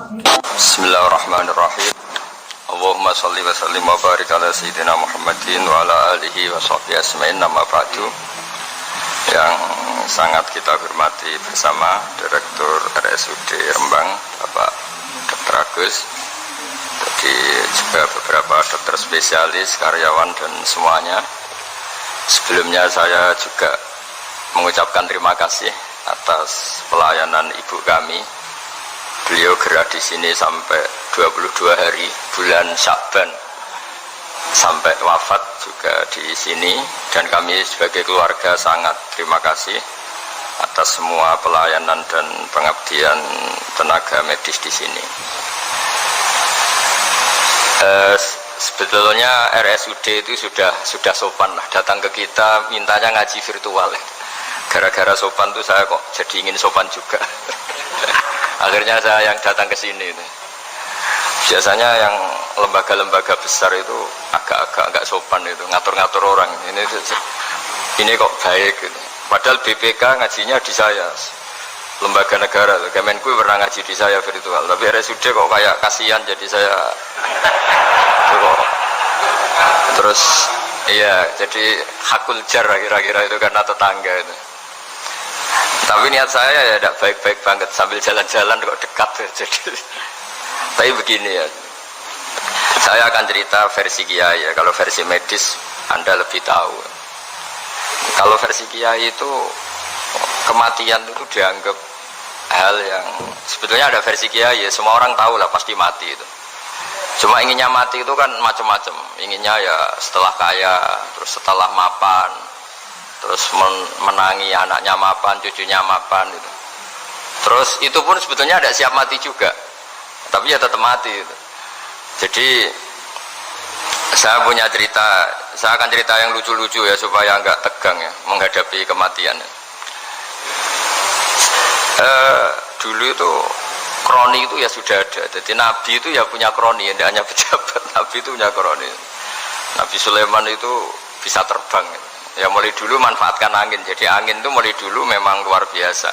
Bismillahirrahmanirrahim. Allahumma sholli wa sallim wa barik ala sayyidina Muhammadin wa ala alihi wa sahbihi asma'in, nama ba'du. Yang sangat kita hormati bersama Direktur RSUD Rembang, Bapak Dr. Agus, jadi juga beberapa dokter spesialis, karyawan dan semuanya. Sebelumnya saya juga mengucapkan terima kasih atas pelayanan ibu kami. Beliau gerak di sini sampai 22 hari bulan Sya'ban sampai wafat juga di sini, dan kami sebagai keluarga sangat terima kasih atas semua pelayanan dan pengabdian tenaga medis di sini. Sebetulnya RSUD itu sudah sopan lah, datang ke kita mintanya ngaji virtual ya. Gara-gara sopan tuh saya kok jadi ingin sopan juga. Akhirnya saya yang datang ke sini. Biasanya yang lembaga-lembaga besar itu agak-agak nggak sopan itu, ngatur-ngatur orang. Ini kok baik gitu. Padahal BPK ngajinya di saya, lembaga negara. Kemenku pernah ngaji di saya virtual. Tapi RSUD kok kayak kasihan, jadi saya kok. Terus iya, jadi hakul jar kira-kira itu karena tetangga itu. Tapi niat saya ya tidak baik-baik banget, sambil jalan-jalan kok dekat ya. Jadi, tapi begini ya, saya akan cerita versi kiai ya. Kalau versi medis Anda lebih tahu. Kalau versi kiai itu kematian itu dianggap hal yang sebetulnya ada versi kiai ya. Semua orang tahu lah pasti mati itu. Cuma inginnya mati itu kan macam-macam. Inginnya ya setelah kaya, terus setelah mapan, terus menangi anaknya mapan, cucunya mapan itu. Terus itu pun sebetulnya tidak siap mati juga, tapi ya tetap mati itu. Jadi saya punya cerita, saya akan cerita yang lucu-lucu ya supaya nggak tegang ya menghadapi kematian. Dulu itu kroni itu ya sudah ada. Jadi Nabi itu ya punya kroni, tidak hanya pejabat. Nabi itu punya kroni. Nabi Sulaiman itu bisa terbang gitu. Ya mulai dulu manfaatkan angin. Jadi angin itu mulai dulu memang luar biasa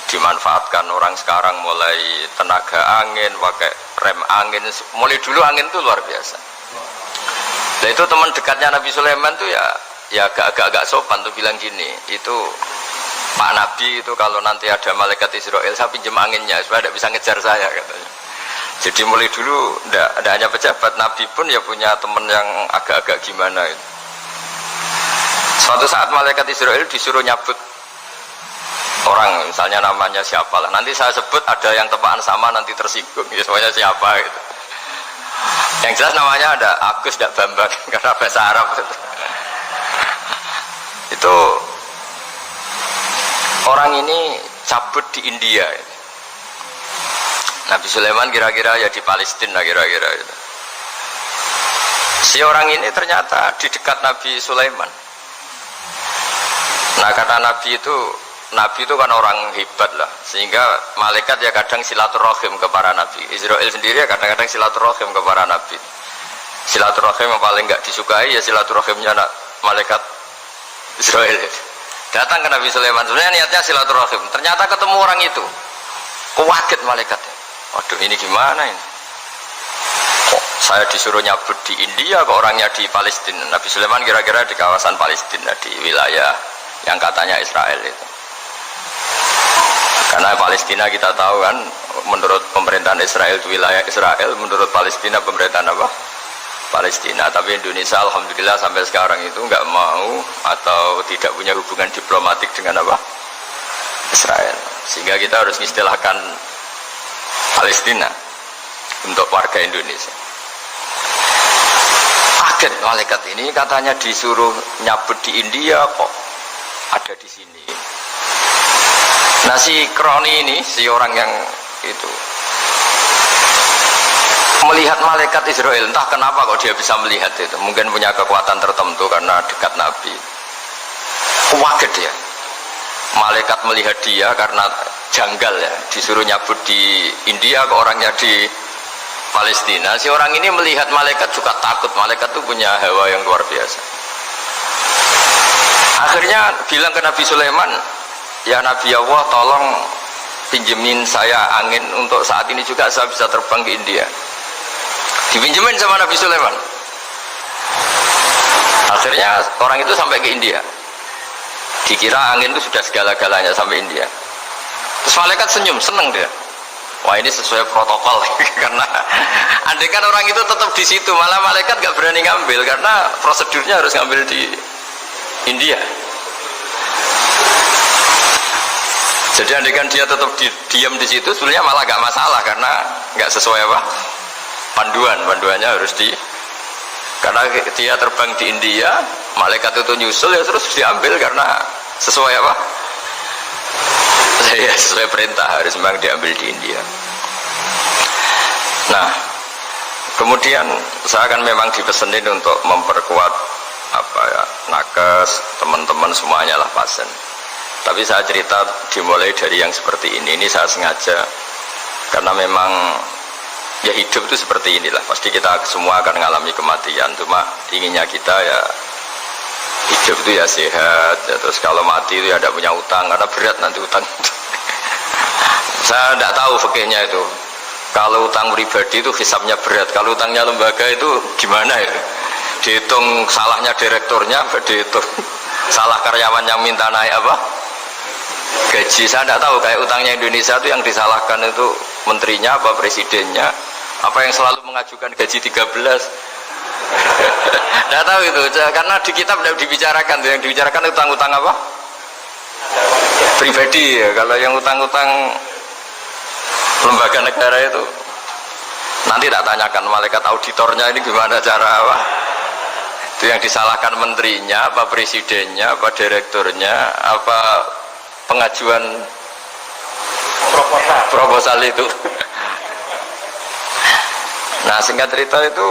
dimanfaatkan. Orang sekarang mulai tenaga angin, pakai rem angin. Mulai dulu angin itu luar biasa. Nah itu teman dekatnya Nabi Sulaiman tuh ya agak sopan tuh bilang gini, itu Pak Nabi itu kalau nanti ada malaikat Israel saya pinjam anginnya supaya tidak bisa ngejar saya katanya. Jadi mulai dulu tidak hanya pejabat, Nabi pun ya punya teman yang agak-agak gimana itu. Suatu saat malaikat Israel disuruh nyabut orang, misalnya namanya siapa lah. Nanti saya sebut ada yang tepaan sama nanti tersinggung, ya semuanya siapa gitu. Yang jelas namanya ada Agus dan Bambang karena bahasa Arab gitu. Itu orang ini cabut di India gitu. Nabi Sulaiman kira-kira ya di Palestina kira-kira gitu. Si orang ini ternyata di dekat Nabi Sulaiman. Nah kata Nabi itu kan orang hebat lah, sehingga malaikat ya kadang silaturahim ke para Nabi. Israel sendiri ya kadang-kadang silaturahim ke para Nabi. Silaturahim yang paling nggak disukai ya silaturahimnya malaikat Israel. Datang ke Nabi Sulaiman, sebenarnya niatnya silaturahim. Ternyata ketemu orang itu, kaget malaikatnya. Waduh ini gimana ini? Kok saya disuruh nyabut di India, kok orangnya di Palestina? Nabi Sulaiman kira-kira di kawasan Palestina, di wilayah yang katanya Israel itu. Karena Palestina kita tahu kan, menurut pemerintahan Israel itu wilayah Israel, menurut Palestina pemerintahan apa? Palestina. Tapi Indonesia alhamdulillah sampai sekarang itu nggak mau atau tidak punya hubungan diplomatik dengan apa? Israel. Sehingga kita harus istilahkan Palestina untuk warga Indonesia. Kaget malaikat ini katanya disuruh nyabut di India kok ada di sini. Nah si kroni ini, si orang yang itu melihat malaikat Israel, entah kenapa kok dia bisa melihat itu, mungkin punya kekuatan tertentu karena dekat Nabi. Kaget dia, malaikat melihat dia karena janggal ya, disuruh nyabut di India ke orangnya di Palestina. Si orang ini melihat malaikat juga takut, malaikat itu punya hawa yang luar biasa. Akhirnya bilang ke Nabi Sulaiman, ya Nabi Allah tolong pinjemin saya angin untuk saat ini juga saya bisa terbang ke India. Dipinjemin sama Nabi Sulaiman. Akhirnya orang itu sampai ke India. Dikira angin itu sudah segala-galanya sampai India. Terus malaikat senyum, seneng dia. Wah ini sesuai protokol karena andai kan orang itu tetap di situ malah malaikat gak berani ngambil karena prosedurnya harus ngambil di India. Jadi andai kan dia tetap diam di situ sebenarnya malah gak masalah karena gak sesuai apa panduannya harus karena dia terbang di India malaikat itu nyusul ya terus diambil karena sesuai apa ya sesuai perintah harus memang diambil di India. Nah kemudian saya kan memang dipesenin untuk memperkuat apa ya nakes teman-teman semuanya lah pasien. Tapi saya cerita dimulai dari yang seperti ini saya sengaja karena memang ya hidup itu seperti inilah pasti kita semua akan mengalami kematian cuma inginnya kita ya hidup itu ya sehat ya, terus kalau mati itu ya tidak punya utang karena berat nanti utang. Saya tidak tahu fikihnya itu kalau utang pribadi itu hisabnya berat kalau utangnya lembaga itu gimana ya dihitung salahnya direkturnya dihitung salah karyawan yang minta naik apa gaji. Saya tidak tahu kayak utangnya Indonesia itu yang disalahkan itu menterinya apa presidennya apa yang selalu mengajukan gaji 13. Tidak tahu itu karena di kitab tidak dibicarakan yang dibicarakan utang-utang apa pribadi ya. Kalau yang utang-utang lembaga negara itu nanti tak tanyakan malaikat auditornya ini gimana cara apa itu yang disalahkan menterinya apa presidennya apa direkturnya apa pengajuan proposal itu. Nah singkat cerita itu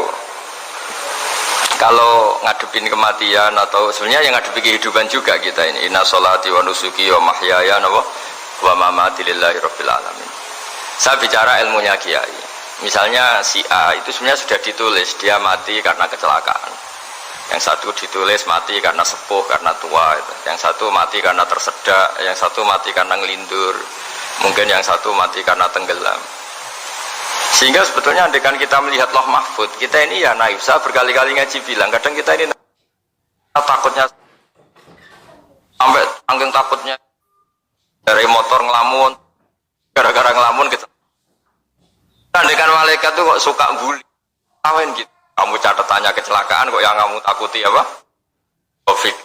kalau ngadepin kematian atau sebenarnya yang ngadepi kehidupan juga kita ini inna sholati wa nusuki wa mahyaya wa mamati lillahi rabbil alamin. Saya bicara ilmunya kiai misalnya si A itu sebenarnya sudah ditulis dia mati karena kecelakaan, yang satu ditulis mati karena sepuh karena tua itu. Yang satu mati karena tersedak, yang satu mati karena ngelindur, mungkin yang satu mati karena tenggelam. Sehingga sebetulnya andaikan kita melihat Loh Mahfud kita ini ya naif. Saya berkali-kali ngaji bilang kadang kita ini takutnya sampai angking takutnya dari motor ngelamun gara-gara ngelamun gitu. Andaikan malaikat tuh kok suka bully kawan gitu kamu catatannya kecelakaan kok yang kamu takuti apa COVID.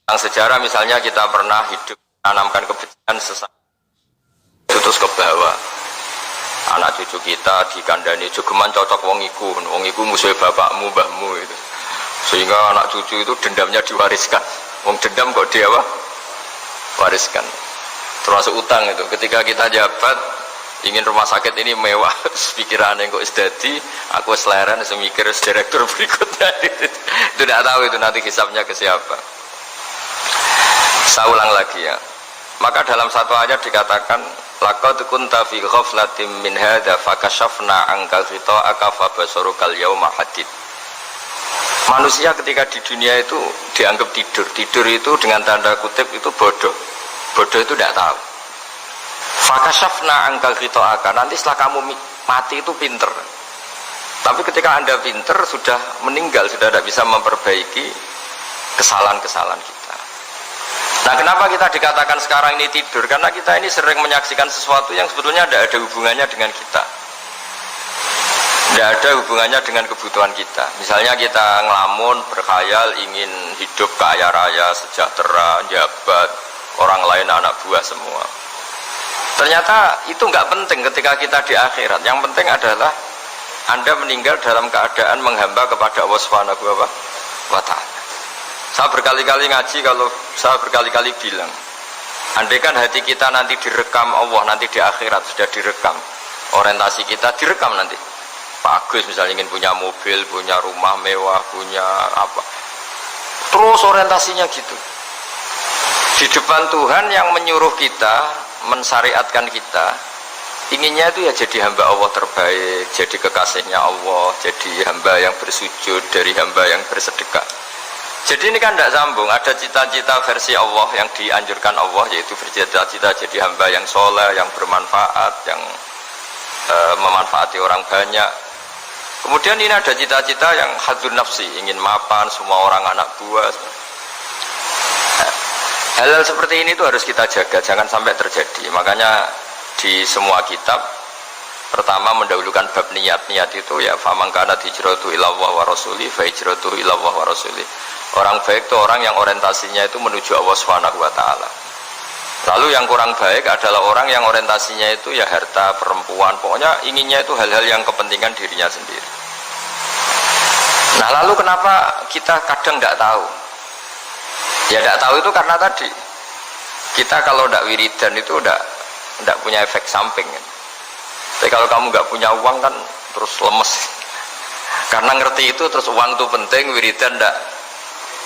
Yang sejarah misalnya kita pernah hidup menanamkan kebencian sesama terus ke bawah anak cucu kita dikandani jogeman cocok wong iku musuh bapakmu mbahmu itu sehingga anak cucu itu dendamnya diwariskan wong dendam kok dia apa wariskan termasuk utang itu ketika kita jabat ingin rumah sakit ini mewah pikirannya kok isdadi aku seleren semikir direktur berikutnya itu tidak tahu itu nanti hisabnya ke siapa. Saya ulang lagi ya maka dalam satu ayat dikatakan laqad kunta fi ghaflatin min hadza fakashafna anka ghita'aka fabasarukal yauma hadid. Manusia ketika di dunia itu dianggap tidur itu dengan tanda kutip itu bodoh itu tidak tahu. Fakashafna angkal ghita'aka nanti setelah kamu mati itu pinter tapi ketika anda pinter sudah meninggal sudah tidak bisa memperbaiki kesalahan-kesalahan kita. Nah kenapa kita dikatakan sekarang ini tidur karena kita ini sering menyaksikan sesuatu yang sebetulnya tidak ada hubungannya dengan kita tidak ada hubungannya dengan kebutuhan kita. Misalnya kita ngelamun berkhayal ingin hidup kaya raya sejahtera jabat orang lain anak buah semua. Ternyata itu nggak penting ketika kita di akhirat. Yang penting adalah Anda meninggal dalam keadaan menghamba kepada Allah Subhanahu wa Ta'ala. Saya berkali-kali ngaji kalau saya berkali-kali bilang, andaikan hati kita nanti direkam Allah nanti di akhirat sudah direkam, orientasi kita direkam nanti. Pak Agus misalnya ingin punya mobil, punya rumah mewah, punya apa, terus orientasinya gitu. Di depan Tuhan yang menyuruh kita mensyariatkan kita inginnya itu ya jadi hamba Allah terbaik, jadi kekasihnya Allah, jadi hamba yang bersujud, dari hamba yang bersedekah. Jadi ini kan tidak sambung. Ada cita-cita versi Allah yang dianjurkan Allah, yaitu bercita-cita jadi hamba yang soleh, yang bermanfaat, yang memanfaati orang banyak. Kemudian ini ada cita-cita yang hadzun nafsi, ingin mapan semua orang anak buah. Hal-hal seperti ini itu harus kita jaga, jangan sampai terjadi. Makanya di semua kitab pertama mendahulukan bab niat. Niat itu ya faman kana hijratu ilallah wa rasuli fa hijratu ilallah wa rasuli. Orang baik itu orang yang orientasinya itu menuju Allah Subhanahu wa taala. Lalu yang kurang baik adalah orang yang orientasinya itu ya harta, perempuan, pokoknya inginnya itu hal-hal yang kepentingan dirinya sendiri. Nah, lalu kenapa kita kadang tidak tahu? Ya tidak tahu itu karena tadi kita kalau tidak wiridan itu tidak punya efek samping. Tapi kalau kamu nggak punya uang kan terus lemes. Karena ngerti itu terus uang itu penting, wiridan tidak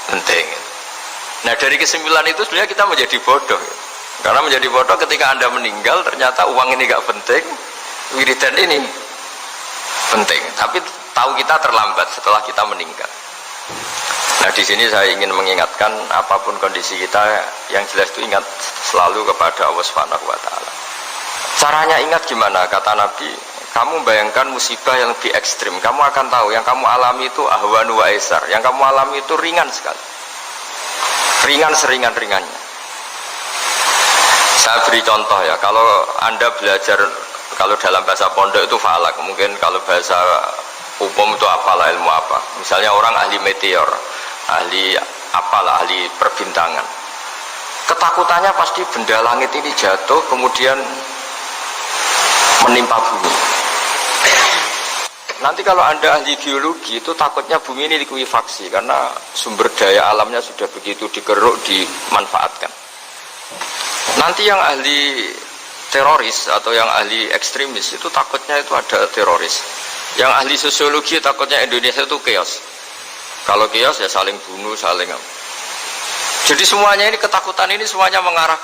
penting. Nah dari kesimpulan itu sebenarnya kita menjadi bodoh. Karena menjadi bodoh ketika Anda meninggal ternyata uang ini nggak penting, wiridan ini penting. Tapi tahu kita terlambat setelah kita meninggal. Nah di sini saya ingin mengingatkan apapun kondisi kita, yang jelas itu ingat selalu kepada Allah Subhanahu wa taala. Caranya ingat gimana? Kata Nabi, kamu bayangkan musibah yang lebih ekstrim, kamu akan tahu yang kamu alami itu ahwanu wa aisar, yang kamu alami itu ringan sekali. Ringan seringan-ringannya. Saya beri contoh ya, kalau Anda belajar, kalau dalam bahasa pondok itu falak, mungkin kalau bahasa umum itu apalah, ilmu apa. Misalnya orang ahli meteor, ahli apalah, ahli perbintangan. Ketakutannya pasti benda langit ini jatuh kemudian menimpa bumi. Nanti kalau Anda ahli geologi itu takutnya bumi ini likuifaksi karena sumber daya alamnya sudah begitu digeruk, dimanfaatkan. Nanti yang ahli teroris atau yang ahli ekstremis itu takutnya itu ada teroris. Yang ahli sosiologi takutnya Indonesia itu chaos. Kalau chaos ya saling bunuh, saling. Jadi semuanya ini, ketakutan ini semuanya mengarah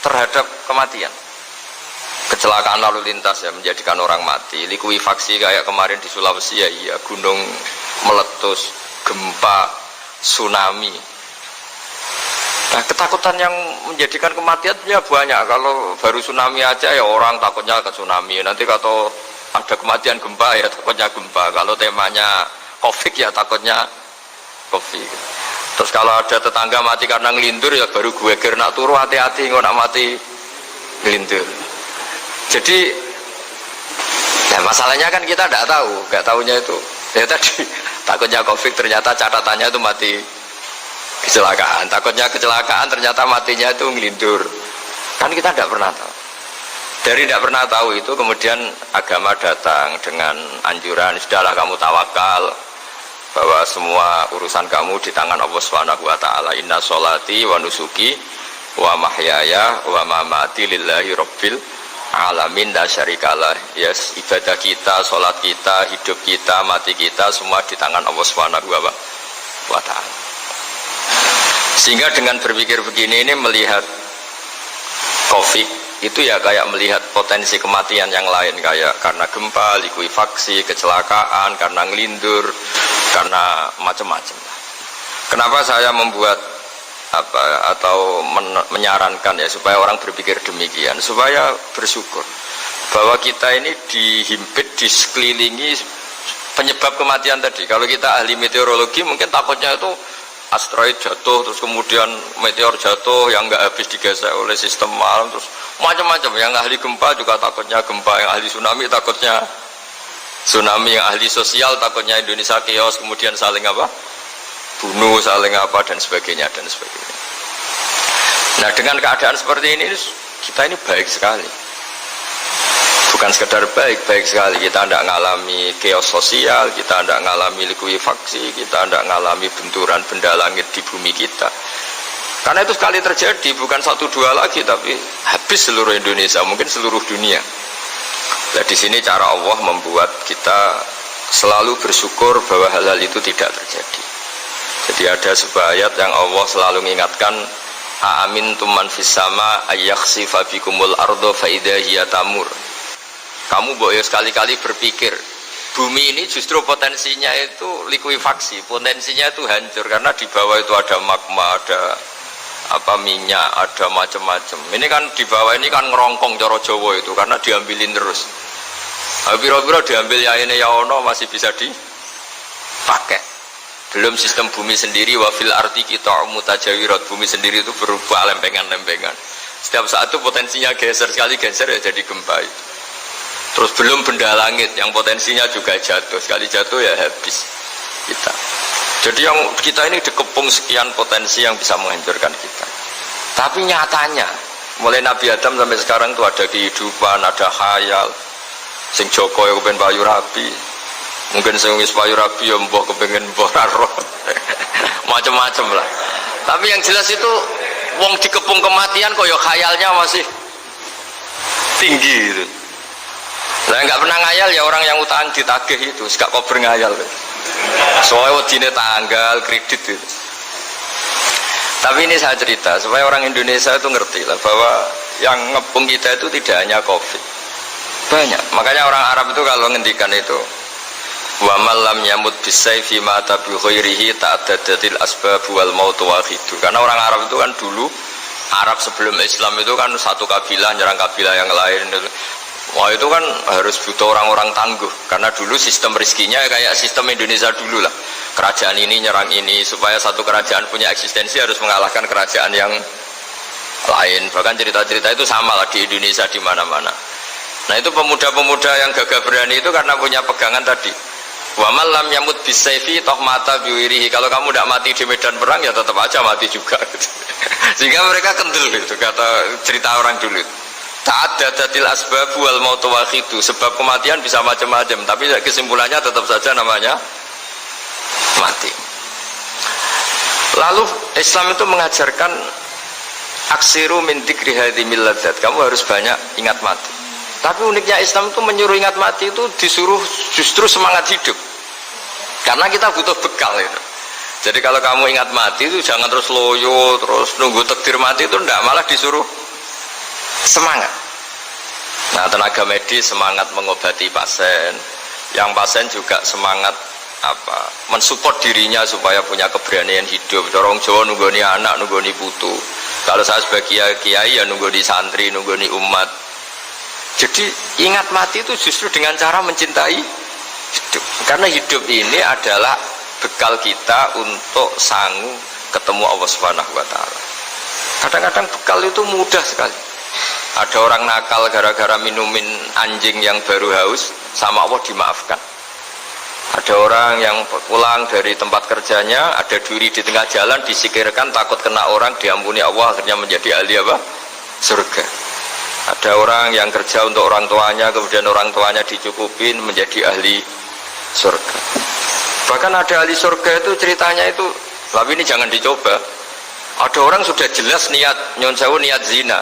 terhadap kematian. Kecelakaan lalu lintas ya menjadikan orang mati. Likuifaksi kayak kemarin di Sulawesi ya iya, gunung meletus, gempa, tsunami. Nah ketakutan yang menjadikan kematian ya banyak. Kalau baru tsunami aja ya orang takutnya ke tsunami. Nanti kalau ada kematian gempa ya takutnya gempa. Kalau temanya COVID ya takutnya COVID. Terus kalau ada tetangga mati karena ngelindur ya baru gue nak turu hati-hati nggak nak mati ngelindur. Jadi ya masalahnya kan kita tidak tahu, nggak tahunya itu ya tadi takutnya COVID ternyata catatannya itu mati kecelakaan, takutnya kecelakaan ternyata matinya itu ngelindur, kan kita tidak pernah tahu. Dari tidak pernah tahu itu kemudian agama datang dengan anjuran, sudahlah kamu tawakal bahwa semua urusan kamu di tangan Allah Subhanahu wa taala. Inna sholati wa nusuki wa mahyaya wa mamati lillahi rabbil alamin la syarikalah. Yes, ibadah kita, sholat kita, hidup kita, mati kita semua di tangan Allah Subhanahu wa taala. Sehingga dengan berpikir begini ini melihat COVID itu ya kayak melihat potensi kematian yang lain, kayak karena gempa, likuifaksi, kecelakaan, karena ngelindur, karena macam-macam. Kenapa saya membuat atau menyarankan ya supaya orang berpikir demikian, supaya bersyukur bahwa kita ini dihimpit, disekelilingi penyebab kematian tadi. Kalau kita ahli meteorologi mungkin takutnya itu asteroid jatuh, terus kemudian meteor jatuh yang nggak habis digesek oleh sistem alam, terus macam-macam. Yang ahli gempa juga takutnya gempa, yang ahli tsunami takutnya tsunami, yang ahli sosial takutnya Indonesia chaos, kemudian saling bunuh, saling dan sebagainya dan sebagainya. Nah dengan keadaan seperti ini kita ini baik sekali, bukan sekedar baik sekali. Kita tidak mengalami chaos sosial, kita tidak mengalami likuifaksi, kita tidak mengalami benturan benda langit di bumi kita. Karena itu sekali terjadi bukan 1-2 lagi, tapi habis seluruh Indonesia, mungkin seluruh dunia. Nah di sini cara Allah membuat kita selalu bersyukur bahwa hal-hal itu tidak terjadi. Jadi ada sebuah ayat yang Allah selalu mengingatkan, aamintum man fis sama ayakhsifa bikumul ardo fa idza hiya tamur. Kamu boleh sekali-kali berpikir bumi ini justru potensinya itu likuifaksi, potensinya itu hancur karena di bawah itu ada magma, ada minyak, ada macam-macam. Ini kan di bawah ini kan ngerongkong cara Jawa itu karena diambilin terus. Biro-biro diambil ya ini ya ono masih bisa dipakai. Belum sistem bumi sendiri, wafil arti kita mutajawirat, bumi sendiri itu berubah lempengan-lempengan. Setiap saat itu potensinya geser, sekali geser ya jadi gempa itu. Terus belum benda langit yang potensinya juga jatuh, sekali jatuh ya habis kita. Jadi yang kita ini dikepung sekian potensi yang bisa menghancurkan kita. Tapi nyatanya mulai Nabi Adam sampai sekarang tuh ada kehidupan, ada khayal. Sing Joko yang kepengen payu rabi, mungkin sing wis payu rabi ya mbah kepengen mbah roh. Macam-macam lah. Tapi yang jelas itu wong dikepung kematian kok ya khayalnya masih tinggi gitu. Lah nggak pernah ngayal ya orang yang utang ditagih itu, gak kok berngayal. Soalnya wadine tanggal kredit itu. Tapi ini saya cerita supaya orang Indonesia itu ngerti lah bahwa yang ngepung kita itu tidak hanya Covid, banyak. Makanya orang Arab itu kalau ngendikan itu, wa malam yamut bisayfi mata bi khairihi ta'addadatil asbab wal maut wahidu. Karena orang Arab itu kan dulu Arab sebelum Islam itu kan satu kabilah nyerang kabilah yang lain. Wah itu kan harus butuh orang-orang tangguh karena dulu sistem rizkinya kayak sistem Indonesia dulu lah, kerajaan ini nyerang ini, supaya satu kerajaan punya eksistensi harus mengalahkan kerajaan yang lain. Bahkan cerita-cerita itu sama lah di Indonesia di mana-mana. Nah itu pemuda-pemuda yang gagah berani itu karena punya pegangan tadi, wa man lam yamut bisayfi toh mata biwirihi, kalau kamu tidak mati di medan perang ya tetap aja mati juga gitu. Sehingga mereka kendel gitu, kata cerita orang dulu. Ta'addadatil asbab wal maut wahidu, sebab kematian bisa macam-macam, tapi kesimpulannya tetap saja namanya mati. Lalu Islam itu mengajarkan aksiru min dzikri hadhimil ladzat, kamu harus banyak ingat mati. Tapi uniknya Islam itu menyuruh ingat mati itu disuruh justru semangat hidup, karena kita butuh bekal itu. Jadi kalau kamu ingat mati itu jangan terus loyo, terus nunggu takdir mati, itu enggak, malah disuruh semangat. Nah tenaga medis semangat mengobati pasien, yang pasien juga semangat mensupport dirinya supaya punya keberanian hidup. Corong Jawa nunggoni anak, nunggoni putu. Kalau saya sebagai kiai ya nunggoni santri, nunggoni umat. Jadi ingat mati itu justru dengan cara mencintai hidup, karena hidup ini adalah bekal kita untuk sanggup ketemu Allah Subhanahu wa Ta'ala. Kadang-kadang bekal itu mudah sekali. Ada orang nakal gara-gara minumin anjing yang baru haus, sama Allah dimaafkan. Ada orang yang pulang dari tempat kerjanya, ada duri di tengah jalan, disikirkan takut kena orang, diampuni Allah, akhirnya menjadi ahli surga. Ada orang yang kerja untuk orang tuanya, kemudian orang tuanya dicukupin menjadi ahli surga. Bahkan ada ahli surga itu ceritanya itu, tapi ini jangan dicoba. Ada orang sudah jelas niat nyon sewu, niat zina,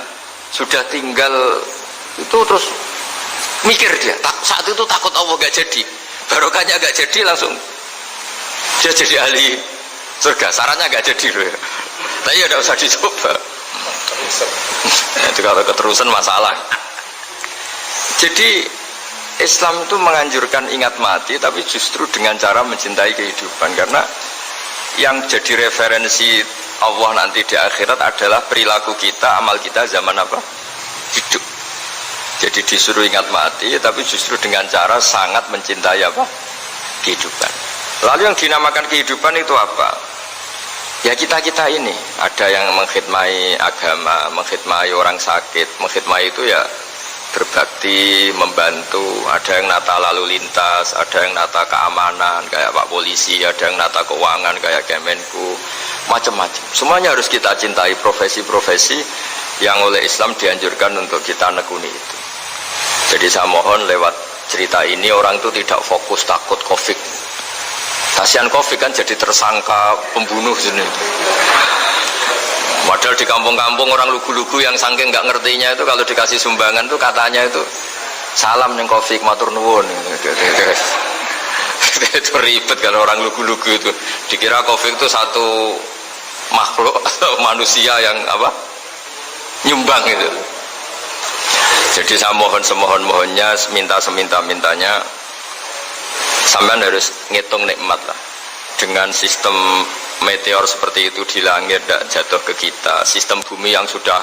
sudah tinggal itu terus mikir dia, saat itu takut Allah gak jadi, barokahnya gak jadi, langsung dia jadi ahli surga. Sarannya gak jadi loh ya, tapi ya tidak usah dicoba. Itu kalau keterusan masalah. Jadi Islam itu menganjurkan ingat mati, tapi justru dengan cara mencintai kehidupan, karena yang jadi referensi Allah nanti di akhirat adalah perilaku kita, amal kita zaman apa? Hidup. Jadi disuruh ingat mati, tapi justru dengan cara sangat mencintai apa? Kehidupan. Lalu yang dinamakan kehidupan itu apa? Ya kita-kita ini. Ada yang mengkhidmati agama, mengkhidmati orang sakit, mengkhidmati itu ya berbakti, membantu. Ada yang nata lalu lintas, ada yang nata keamanan kayak Pak Polisi, ada yang nata keuangan kayak Kemenku, macam-macam. Semuanya harus kita cintai, profesi-profesi yang oleh Islam dianjurkan untuk kita nekuni itu. Jadi saya mohon lewat cerita ini orang itu tidak fokus takut Covid. Kasihan Covid kan jadi tersangka pembunuh sini. Padahal di kampung-kampung orang lugu-lugu yang saking nggak ngertinya itu kalau dikasih sumbangan tuh katanya itu salam yang Covid matur nuwun. Itu ribet kalau orang lugu-lugu itu. Dikira Covid itu satu makhluk atau manusia yang apa? Nyumbang itu. Jadi saya mohon semohon-mohonnya, minta seminta-mintanya Sampean harus ngitung nikmat lah. Dengan sistem meteor seperti itu di langit tidak jatuh ke kita, sistem bumi yang sudah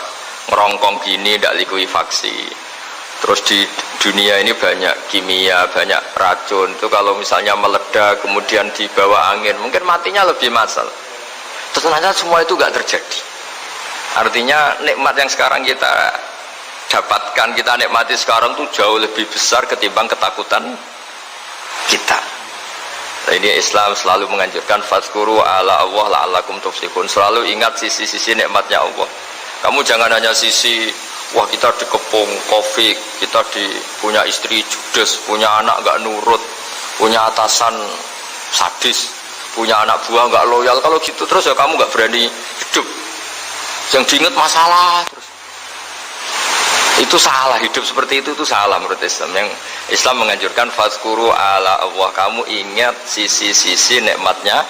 ngerongkong gini tidak likuifaksi, terus di dunia ini banyak kimia, banyak racun, itu kalau misalnya meledak kemudian dibawa angin mungkin matinya lebih massal. Ternyata semua itu nggak terjadi. Artinya nikmat yang sekarang kita dapatkan, kita nikmati sekarang itu jauh lebih besar ketimbang ketakutan kita. Nah, ini Islam selalu menganjurkan fadzkuru ala Allah la'allakum tuflihun. Selalu ingat sisi-sisi nikmatnya Allah. Kamu jangan hanya sisi wah kita dikepung Covid, kita punya istri judes, punya anak nggak nurut, punya atasan sadis, punya anak buah nggak loyal. Kalau gitu terus ya kamu nggak berani hidup. Yang diingat masalah terus. Itu salah, hidup seperti itu salah menurut Islam. Yang Islam menganjurkan fadzkuru ala Allah, kamu ingat sisi-sisi nikmatnya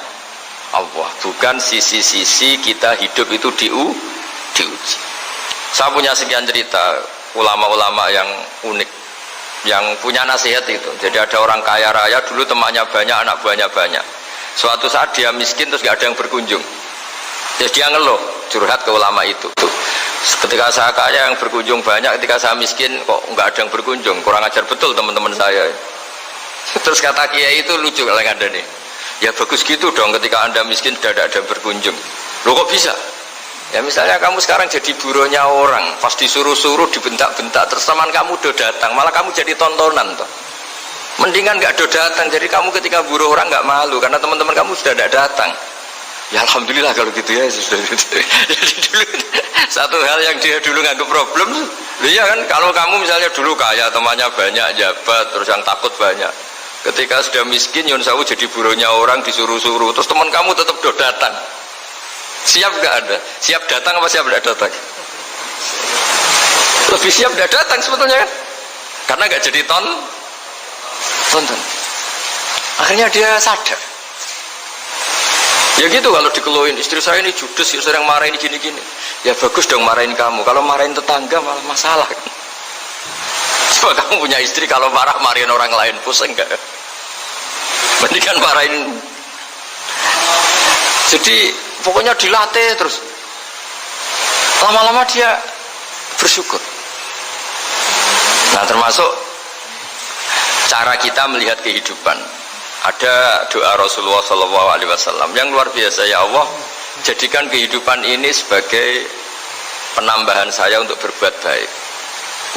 Allah, bukan sisi-sisi kita hidup itu diuji. Saya punya sekian cerita ulama-ulama yang unik, yang punya nasihat itu. Jadi ada orang kaya raya dulu temannya banyak, anak buahnya banyak. Suatu saat dia miskin terus gak ada yang berkunjung. Terus dia ngeluh, curhat ke ulama itu. Ketika saya kaya yang berkunjung banyak, ketika saya miskin kok nggak ada yang berkunjung, kurang ajar betul teman-teman saya. Terus kata kiai itu lucu kalau ada nih, ya bagus gitu dong ketika anda miskin sudah ada yang berkunjung. Loh kok bisa? Ya misalnya kamu sekarang jadi buruhnya orang, pas disuruh-suruh dibentak-bentak, terus teman kamu udah datang, malah kamu jadi tontonan toh. Mendingan nggak udah datang, jadi kamu ketika buruh orang nggak malu karena teman-teman kamu sudah tidak datang. Ya alhamdulillah kalau gitu ya. Jadi dulu satu hal yang dia dulu nganggap problem, iya kan, kalau kamu misalnya dulu kaya, temannya banyak, jabat, terus yang takut banyak, ketika sudah miskin Yun Sawu jadi buruhnya orang, disuruh-suruh, terus teman kamu tetap udah datang, siap gak ada? Siap datang apa siap tidak datang? Lebih siap tidak datang sebetulnya kan, karena gak jadi tonton. Akhirnya dia sadar. Ya gitu, kalau dikeluhin istri saya ini judes, sering marahin gini-gini. Ya bagus dong marahin kamu, kalau marahin tetangga malah masalah kan. Coba kamu punya istri kalau marah marahin orang lain, pusing gak? Mendingan marahin. Jadi pokoknya dilatih terus. Lama-lama dia bersyukur. Nah termasuk cara kita melihat kehidupan. Ada doa Rasulullah SAW yang luar biasa, ya Allah jadikan kehidupan ini sebagai penambahan saya untuk berbuat baik.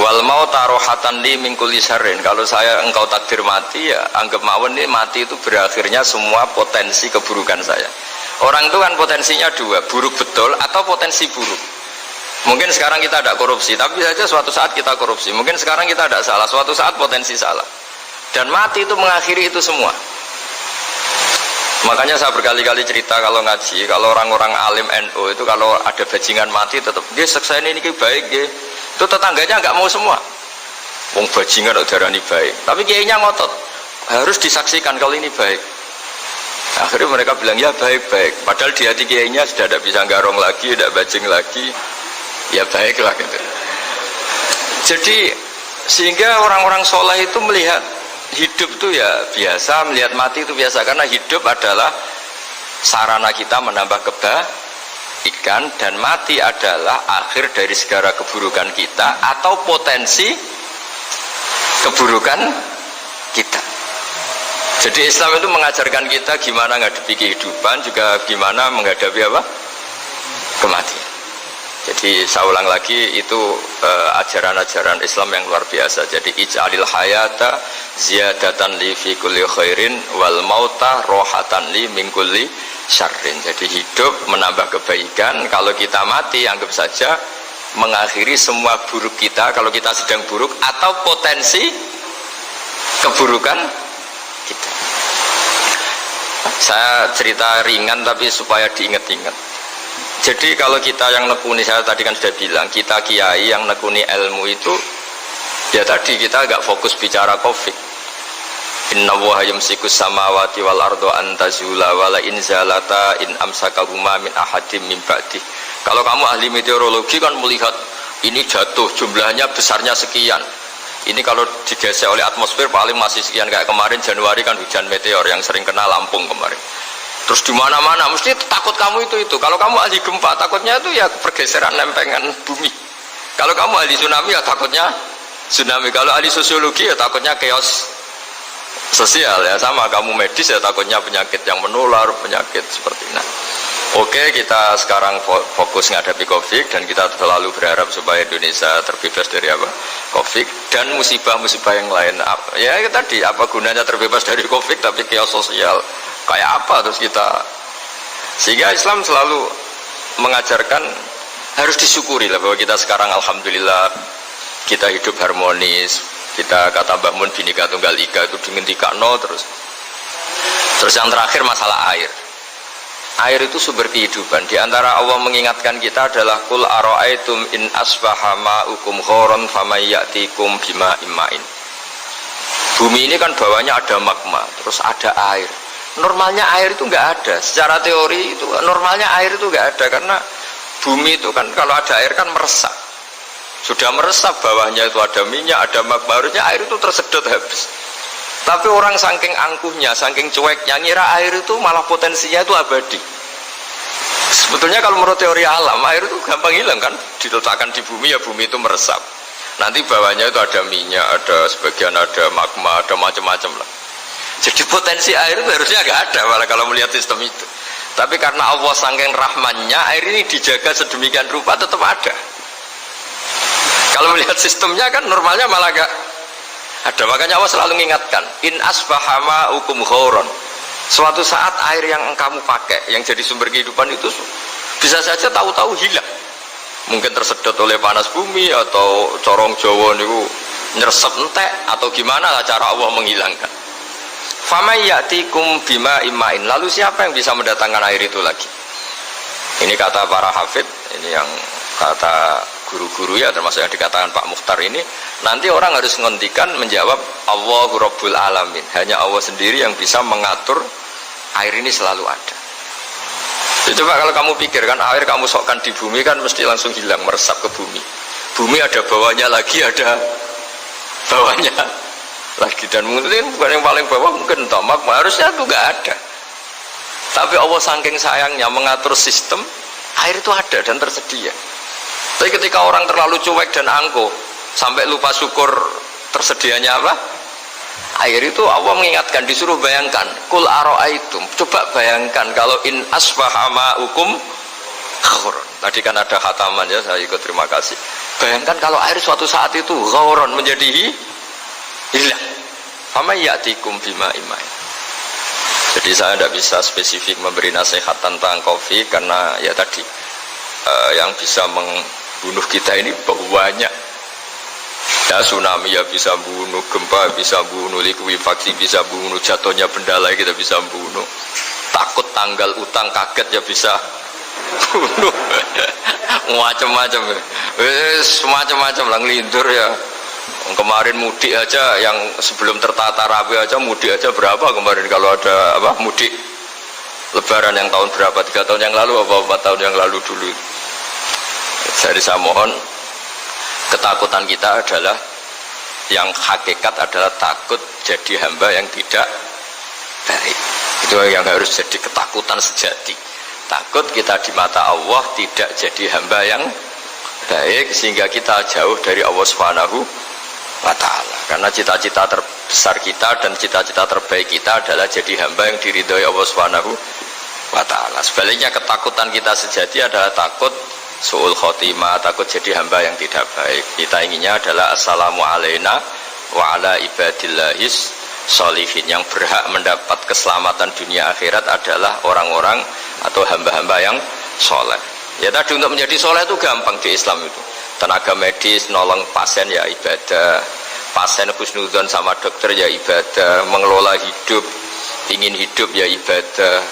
Wal mau tarohatan li min kulli syarrin, kalau engkau takdir mati ya anggap mawon ini mati itu berakhirnya semua potensi keburukan saya. Orang itu kan potensinya dua, buruk betul atau potensi buruk. Mungkin sekarang kita ada korupsi, tapi saja suatu saat kita korupsi. Mungkin sekarang kita ada salah, suatu saat potensi salah. Dan mati itu mengakhiri itu semua. Makanya saya berkali-kali cerita kalau ngaji, kalau orang-orang alim NU itu kalau ada bajingan mati tetap dia seksa ini baik dia. Itu tetangganya nggak mau semua. Wong bajingan udarani baik. Tapi kiainya ngotot harus disaksikan kalau ini baik. Akhirnya mereka bilang ya baik-baik. Padahal di hati kiainya sudah tidak bisa garong lagi, tidak bajing lagi. Ya baiklah gitu. Jadi sehingga orang-orang soleh itu melihat hidup itu ya biasa, melihat mati itu biasa, karena hidup adalah sarana kita menambah kebaikan dan mati adalah akhir dari segala keburukan kita atau potensi keburukan kita. Jadi Islam itu mengajarkan kita gimana menghadapi kehidupan, juga gimana menghadapi apa? Kematian. Jadi saya ulang lagi, itu ajaran-ajaran Islam yang luar biasa. Jadi ij'alil hayata ziyadatan li fi kulli khairin wal mauta rohatan li min kulli syarrin. Jadi hidup menambah kebaikan, kalau kita mati anggap saja mengakhiri semua buruk kita kalau kita sedang buruk atau potensi keburukan kita. Saya cerita ringan tapi supaya diingat-ingat. Jadi kalau kita yang nekuni, saya tadi kan sudah bilang, kita kiai yang nekuni ilmu itu ya tadi kita agak fokus bicara Covid. Inna Allaha yumsikus samawati wal ardo an tazula wala in zalata in amsakahuma min ahadim min ba'di. Kalau kamu ahli meteorologi kan melihat ini jatuh jumlahnya besarnya sekian, Ini kalau digesek oleh atmosfer paling masih sekian, kayak kemarin Januari kan hujan meteor yang sering kena Lampung kemarin. Terus di mana-mana mesti takut kamu itu. Kalau kamu ahli gempa takutnya itu ya pergeseran lempengan bumi. Kalau kamu ahli tsunami ya takutnya tsunami. Kalau ahli sosiologi ya takutnya chaos sosial ya, sama kamu medis ya takutnya penyakit yang menular, penyakit seperti ini. Oke, kita sekarang fokus menghadapi COVID dan kita selalu berharap supaya Indonesia terbebas dari apa? COVID dan musibah-musibah yang lain. Ya tadi, apa gunanya terbebas dari COVID tapi chaos sosial kayak apa terus kita? Sehingga Islam selalu mengajarkan harus disyukuri lah bahwa kita sekarang alhamdulillah kita hidup harmonis. Kita kata Mbah Mun Bhinneka Tunggal Ika itu dihentikan terus yang terakhir masalah air. Air itu sumber kehidupan. Di antara Allah mengingatkan kita adalah kul ara'aitum in asbaha ma'ukum ghoron famayatikum bima imma'in. Bumi ini kan bawahnya ada magma, terus ada air. Normalnya air itu nggak ada. Secara teori itu normalnya air itu nggak ada karena bumi itu kan kalau ada air kan meresap. Sudah meresap, bawahnya itu ada minyak, ada magma, harusnya air itu tersedot habis. Tapi orang saking angkuhnya, saking cueknya, ngira air itu malah potensinya itu abadi. Sebetulnya kalau menurut teori alam, air itu gampang hilang kan, diletakkan di bumi ya bumi itu meresap. Nanti bawahnya itu ada minyak, ada sebagian ada magma, ada macam-macam lah. Jadi potensi air itu harusnya nggak ada malah kalau melihat sistem itu. Tapi karena Allah saking rahmannya, air ini dijaga sedemikian rupa tetap ada. Kalau melihat sistemnya kan normalnya malah gak ada. Makanya Allah selalu mengingatkan in asbahama hukum ghoron. Suatu saat air yang kamu pakai yang jadi sumber kehidupan itu bisa saja tahu-tahu hilang. Mungkin tersedot oleh panas bumi atau corong Jawa niku nyeresep entek atau gimana lah cara Allah menghilangkan. Famayatikum bima imma'in. Lalu siapa yang bisa mendatangkan air itu lagi? Ini kata para hafid, ini yang kata guru-guru ya, termasuk yang dikatakan Pak Mukhtar ini, nanti orang harus menghentikan menjawab Allahu Rabbul Alamin, hanya Allah sendiri yang bisa mengatur air ini selalu ada. Jadi coba kalau kamu pikirkan air kamu sokkan di bumi kan mesti langsung hilang, meresap ke bumi. Bumi ada bawahnya lagi, ada bawahnya lagi, dan mungkin bukan yang paling bawah mungkin magma, harusnya itu nggak ada. Tapi Allah saking sayangnya mengatur sistem, air itu ada dan tersedia. Tapi ketika orang terlalu cuek dan angkuh sampai lupa syukur tersedianya apa? Air itu Allah mengingatkan, disuruh bayangkan, kul ara'aitum, coba bayangkan kalau in asbaha ma'ukum ghoron. Tadi kan ada khataman ya, saya ikut terima kasih. Bayangkan kalau air suatu saat itu ghoron menjadi hilang. Fama ya'tikum bima imma'in. Jadi saya tidak bisa spesifik memberi nasihat tentang COVID karena ya tadi yang bisa membunuh kita ini banyak ya, tsunami ya bisa bunuh, gempa bisa bunuh, likuifaksi bisa bunuh, jatuhnya benda lain kita bisa bunuh, takut tanggal utang kaget ya bisa bunuh macam-macam semacam-macam lah, ngelindur ya. Kemarin mudik aja yang sebelum tertata rapi aja mudik aja berapa kemarin, kalau ada apa mudik lebaran yang tahun berapa, 3 tahun yang lalu apa 4 tahun yang lalu dulu. Jadi saya mohon, ketakutan kita adalah yang hakikat adalah takut jadi hamba yang tidak baik. Itu yang harus jadi ketakutan sejati. Takut kita di mata Allah tidak jadi hamba yang baik sehingga kita jauh dari Allah Subhanahu wa ta'ala. Karena cita-cita terbesar kita dan cita-cita terbaik kita adalah jadi hamba yang diridhoi Allah Subhanahu wa ta'ala. Sebaliknya ketakutan kita sejati adalah takut su'ul khotimah, takut jadi hamba yang tidak baik. Kita inginnya adalah assalamu alaina wa ala ibadillahis sholihin. Yang berhak mendapat keselamatan dunia akhirat adalah orang-orang atau hamba-hamba yang soleh. Ya tadi, untuk menjadi soleh itu gampang di Islam itu. Tenaga medis nolong pasien ya ibadah, pasien husnudzon sama dokter ya ibadah, mengelola hidup, ingin hidup ya ibadah,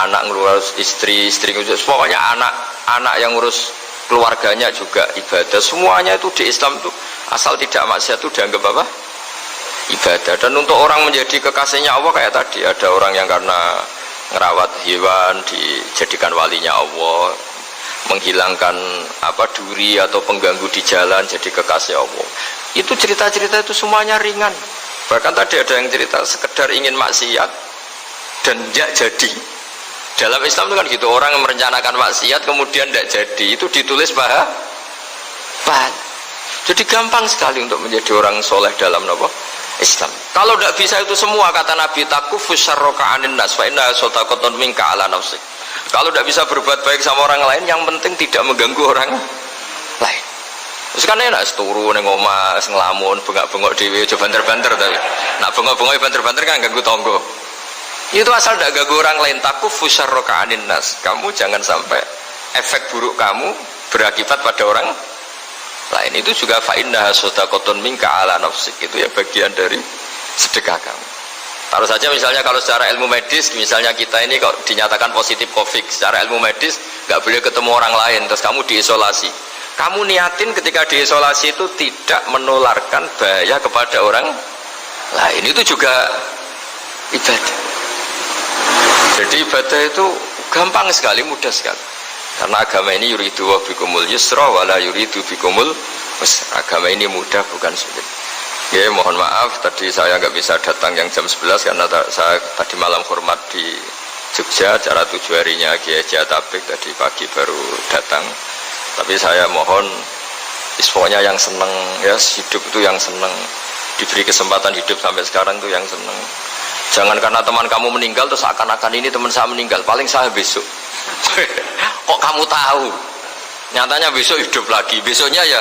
anak ngurus istri, istri ngurus, pokoknya anak yang ngurus keluarganya juga ibadah. Semuanya itu di Islam itu asal tidak maksiat itu dianggap apa? Ibadah. Dan untuk orang menjadi kekasihnya Allah kayak tadi, ada orang yang karena ngerawat hewan dijadikan walinya Allah, menghilangkan apa duri atau pengganggu di jalan jadi kekasih Allah. Itu cerita-cerita itu semuanya ringan. Bahkan tadi ada yang cerita sekedar ingin maksiat dan tidak jadi. Dalam Islam itu kan gitu, orang yang merencanakan maksiat kemudian tidak jadi, itu ditulis pahala. Jadi gampang sekali untuk menjadi orang soleh dalam Islam. Kalau tidak bisa itu semua, kata Nabi, takufus syarroka anin nas fa inna sodaqatun minka ala nafsik. Kalau tidak bisa berbuat baik sama orang lain, yang penting tidak mengganggu orang lain. Terus kan enak turu ning omah ngelamun bengak-bengok dhewe aja banter-banter tapi. Nak bengok-bengok banter-banter kan ganggu tangga. Itu asal tidak ganggu orang lain. Takufus syarroka anin nas. Kamu jangan sampai efek buruk kamu berakibat pada orang lain. Itu juga fa inna shadaqatun minka ala nafsik, itu ya bagian dari sedekah kamu. Taruh saja misalnya kalau secara ilmu medis, misalnya kita ini kalau dinyatakan positif COVID, secara ilmu medis nggak boleh ketemu orang lain, terus kamu diisolasi. Kamu niatin ketika diisolasi itu tidak menularkan bahaya kepada orang lain, itu juga ibadah. Jadi ibadah itu gampang sekali, mudah sekali. Karena agama ini yuridu wa bikumul yusra wala yuridu bikumul usra. Agama ini mudah, bukan sulit. Ya, mohon maaf tadi saya nggak bisa datang yang jam 11 karena saya tadi malam hormat di Jogja, acara 7 harinya Kiai Haji Atabik, tadi pagi baru datang. Tapi saya mohon isfonya yang seneng, ya hidup itu yang seneng, diberi kesempatan hidup sampai sekarang itu yang seneng. Jangan karena teman kamu meninggal terus akan-akan ini teman saya meninggal, paling saya besok. Kok kamu tahu? Nyatanya besok hidup lagi, besoknya ya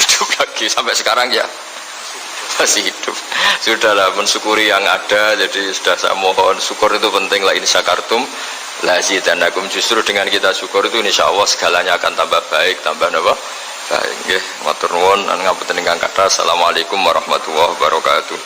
hidup lagi, sampai sekarang ya masih hidup. Sudahlah, mensyukuri yang ada. Jadi sudah saya mohon, syukur itu penting. La in syakartum la zidanakum. Justru dengan kita syukur itu insya Allah segalanya akan tambah baik, tambah baik. Matur nuwun, ngapunten ingkang kathah. Assalamualaikum warahmatullahi wabarakatuh.